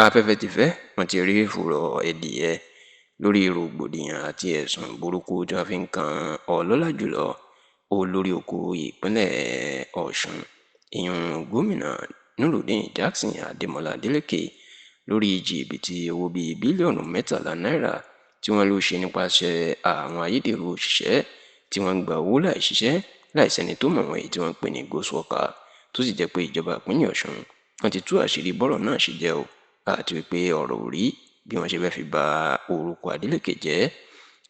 afẹ́fẹ́ ti fẹ́ wọ́n ti rí fùrọ̀ ẹdìyẹ lórí rògbòdìyàn àti ẹ̀sùn burúkú tí wọ́n fi ń kan ọlọ́lá jùlọ olórí oko ìpínlẹ̀ ọ̀ṣun ìyún gómìnà nurudeen jackson adémọlá adeleke lórí jìbìtì owó bíi bílíọ̀nù 13 náírà tí wọ́n lọ ṣe nípasẹ̀ àwọn ayédèrú òṣìṣẹ́ tí wọ́n ń gba owó láì ṣiṣẹ́ láì sẹ́ni tó mọ̀ wọ́n èyí tí wọ́n ń pè ní ghost worker tó sì jẹ́ pé ìjọba ìpínlẹ̀ ọ̀ṣun wọ́n ti tú àṣírí bọ́rọ̀ náà ṣe jẹ́ o àti wípé ọ̀rọ̀ ò rí bí wọ́n ṣe fẹ́ fi ba orúkọ Adeleke jẹ́.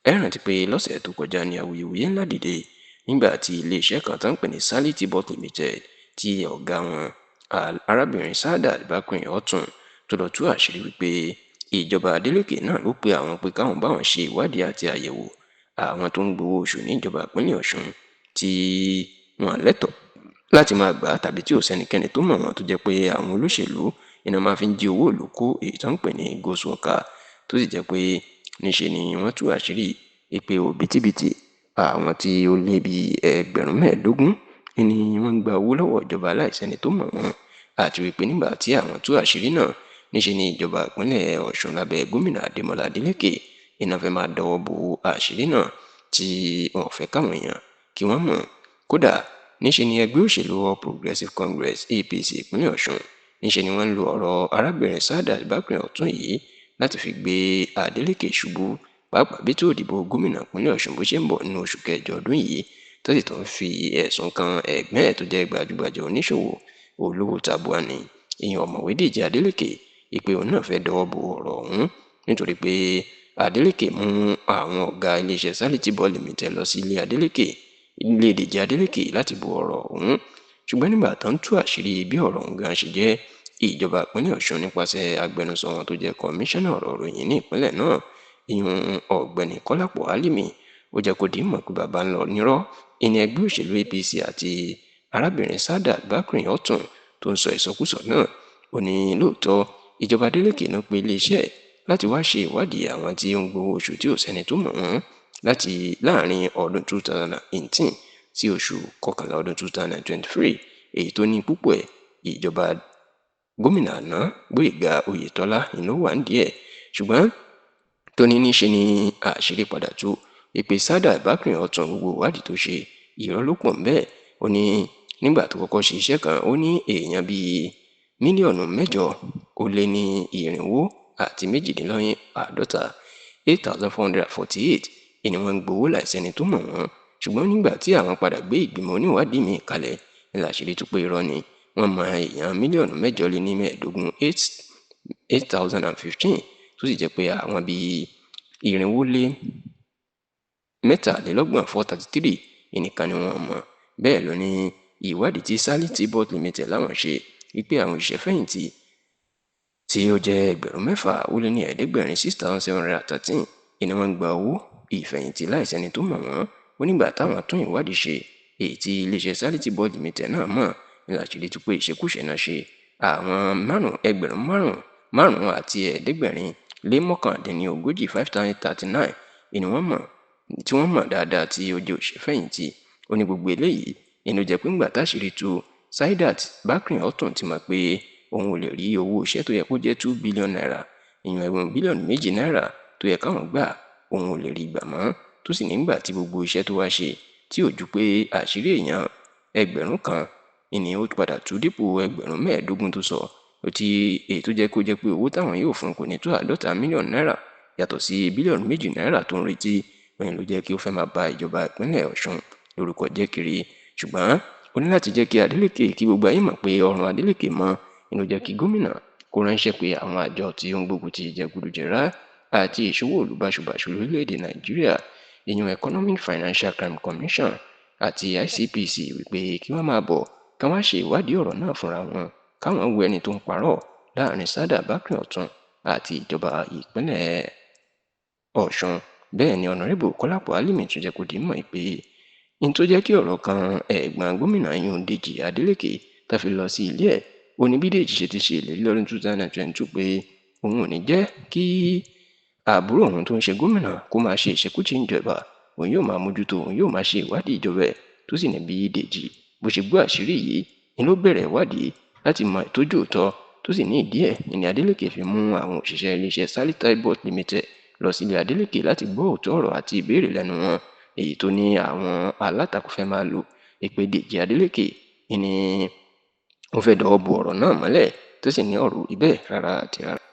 Ẹ rántí pé lọ́sẹ̀ tó kọjá ní awuyewuye ńlá dìde nígbà tí iléeṣẹ́ kan tó ń pè ní Sality Bot Limited tí ọ̀gá wọn arábìnrin Sadat Bakre Ọ̀tún tó lọ tú àṣírí wípé ìjọba Adeleke náà ló pe àwọn pé káwọn báwọn ṣe ìwádìí àti àyẹ̀wò àwọn tó ń gbowó oṣù níjọba ìpínlẹ̀ Ọ̀ṣun tí wọ́n lẹ́tọ̀ọ́ láti máa gbà tàbí tí ò sẹ́nikẹ́ni tó mọ̀ wọ́n tó jẹ́ pé àwọn olóṣèlú iná máa fi ń jí owó ìlú kó èyí tó ń pè ní ghost worker tó sì jẹ́ pé níṣe ni wọ́n tú àṣírí pé òbítíbitì àwọn tí ó lé bí ẹgbẹ̀rún 15 ni wọ́n ń gba owó lọ́wọ́ ìjọba láìsẹ́ni tó mọ̀ wọ́n àti wípé nígbà tí àwọn tú àṣírí náà níṣe ni ìjọba ìpínlẹ̀ Ọ̀ṣun lábẹ́ gómìnà Adémọlá Adélékè iná fẹ́ máa dọwọ́ bo àṣírí náà tí wọn ò fẹ́ káwọn èèyàn kí wọ́n mọ̀. Kódà níṣe ni ẹgbẹ́ òṣèlú All Progressives Congress APC ìpínlẹ̀ Ọ̀ṣun níṣe ni wọ́n ń lo ọ̀rọ̀ arábìnrin Sadat Bakre Ọ̀tún yìí láti fi gbé Adeleke ṣubú pàápàá bí tó ìdìbò gómìnà ìpínlẹ̀ Ọ̀ṣun bó ṣe ń bọ̀ nínú oṣù kẹjọ ọdún yìí tó sì tún fi ẹ̀sùn kan ẹ̀gbọ́n ẹ̀ tó jẹ́ gbajúgbajà oníṣòwò olówó tabua ni ìyẹn ọ̀mọ̀wé Dèjì Adeleke ìpè òun náà fẹ́ dọwọ́ bo ọ̀rọ̀ ọ̀hún nítorí pé Adeleke mú àwọn ọ̀gá iléeṣẹ́ Sality Bot Limited lọ sí ilé Dèjì Adeleke láti bo ọ̀rọ̀ ọ̀hún ṣùgbọ́n nígbà tó ń tú àṣírí bí ọ̀rọ̀ ọ̀hún gan ṣe jẹ́ ìjọba ìpínlẹ̀ Ọ̀ṣun nípasẹ̀ agbẹnusọ wọn tó jẹ́ kọmíṣánná ọ̀rọ̀ ìròyìn ní ìpínlẹ̀ náà ìyún ọ̀gbẹ́ni Kọ́lápọ̀ Álímì ó jẹ́ kó di mọ̀ pé bàbá ń lọ nírọ́ ìní ẹgbẹ́ òṣèlú APC àti arábìnrin Sadat Bakre Ọ̀tún tó ń sọ ìsọkúsọ náà ó ní lóòótọ́ ìjọba Adeleke ló pe iléeṣẹ́ láti wá ṣe ìwádìí àwọn tí ó ń gbowó oṣù tí ò sẹ́ni tó mọ̀ wọ́n láti láàrin ọdún 2018 sí oṣù kọkànlá ọdún 2023 èyí tó ní púpọ̀ ìjọba gómìnà àná Gbóyèga Oyètọ́lá iná wà nídìí ṣùgbọ́n tó ní níṣe ni àṣírí padà tú ìpè Sadat Bakre Ọ̀tún gbogbo ìwádìí tó ṣe irọ́ ló pọ̀ ńbẹ̀ ó ní nígbà tó kọ́kọ́ ṣe iṣẹ́ kan ó ní èèyàn bíi mílíọ̀nù 8 ó lé ní 452 8,448 ni wọ́n ń gbowó láìsẹ́ni tó mọ̀ wọ́n ṣùgbọ́n nígbà tí àwọn padà gbé ìgbìmọ̀ oníwádìí míì kalẹ̀ ní láṣìírí tú pé irọ́ ni wọ́n mọ èèyàn mílíọ̀nù 8 lé ní 15 8,015 tó sì jẹ́ pé àwọn bíi 433 nìkan ni wọ́n mọ̀. Bẹ́ẹ̀ ló ní ìwádìí tí Sality Bot Limited láwọn ṣe wípé àwọn òṣìṣẹ́ fẹ̀yìntì tí ó jẹ́ 6,000 ó lé ní 6,713 ni wọ́n ń gba owó ìfẹ̀yìntì láìsẹ́ni tó mọ̀ wọ́n ó nígbà táwọn tún ìwádìí ṣe èyí tí iléeṣẹ́ Sality Bot Limited náà mọ̀ ní láṣìírí tú pé ìṣekúṣe náà ṣe àwọn 5,739 5,039 ni wọ́n mọ̀ tí wọ́n mọ̀ dáadáa tí ó jẹ́ òṣìṣẹ́ fẹ̀yìntì ó ní gbogbo eléyìí inú jẹ́ pé ńgbà táṣìírí tú Sadat Bakre Ọ̀tún ti mọ̀ pé òun ò lè rí owó iṣẹ́ tó yẹ kó jẹ́ 2 billion naira ìyẹn ẹgbẹ̀rún bílíọ̀nù 2 náírà tó yẹ káwọn gbà òun ò lè rí gbà mọ́ tó sì nígbà tí gbogbo iṣẹ́ tó wá ṣe tí ò ju pé àṣírí èèyàn 1,000 ni ó padà tú dípò 15,000 tó sọ ó ti èyí tó jẹ́ kó jẹ́ pé owó táwọn yóò fún kò ní tó 50 mílíọ̀nù náírà yàtọ̀ sí bílíọ̀nù 2 náírà tó ń retí òun ló jẹ́ kí ó fẹ́ máa ba ìjọba ìpínlẹ̀ Ọ̀ṣun lórúkọ jẹ́ kiri ṣùgbọ́n ó ní láti jẹ́ kí Adeleke kí gbogbo ayé mọ̀ pé ọrùn Adeleke mọ́ inú jẹ́ kí gómìnà kó ránṣẹ́ pé àwọn àjọ tí ó ń gbógun ti ìjẹgúdújẹrá àti ìṣòwò olùbáṣubàṣu lórílẹ̀‐èdè Nàìjíríà ìyẹn Economic Financial Crime Commission àti ICPC wípé kí wọ́n máa bọ̀ ká wá ṣe ìwádìí ọ̀rọ̀ náà fúnra wọn káwọn wo ẹni tó ń parọ́ láàrin Sadat Bakre Ọ̀tún àti ìjọba ìpínlẹ̀ Ọ̀ṣun. Bẹ́ẹ̀ ni ọ̀nàrẹ́bù Kọ́lápọ̀ Álímì tún jẹ́ kó di mọ̀ pé ní tó jẹ́ kí ọ̀rọ̀ kan ẹ̀gbọ́n gómìnà yún Dèjì Adeleke tá fi lọ sí ilé ẹ̀ ó ní bí Dèjì ṣe ti ṣe ìlérí lọ́dún 2022 pé òun ò ní jẹ́ kí àbúrò òun tó ń ṣe gómìnà kó máa ṣe ìṣekúṣe ìjọba òun yóò máa mójútó òun yóò máa ṣe ìwádìí ìjọba ẹ̀ tó sì ní bí Dèjì bó ṣe gbọ́ àṣírí yìí ni ló bẹ̀rẹ̀ ìwádìí láti mọ ìtójú òótọ́ tó sì ní ìdí ẹ̀ ni Adeleke fi mú àwọn òṣìṣẹ́ iléeṣẹ́ Sally Tribute Limited lọ sílé Adeleke láti gbọ́ òótọ́ ọ̀rọ̀ àti ìbéèrè lẹ́nu wọn, èyí tó ní àwọn alátakò fẹ́ máa lò pé Dèjì Adeleke ni ó fẹ́ dọwọ́ bo ọ̀rọ̀ náà mọ́lẹ̀ tó sì ní ọ̀rọ̀ ò rí bẹ́ẹ̀ rárá àti rárá.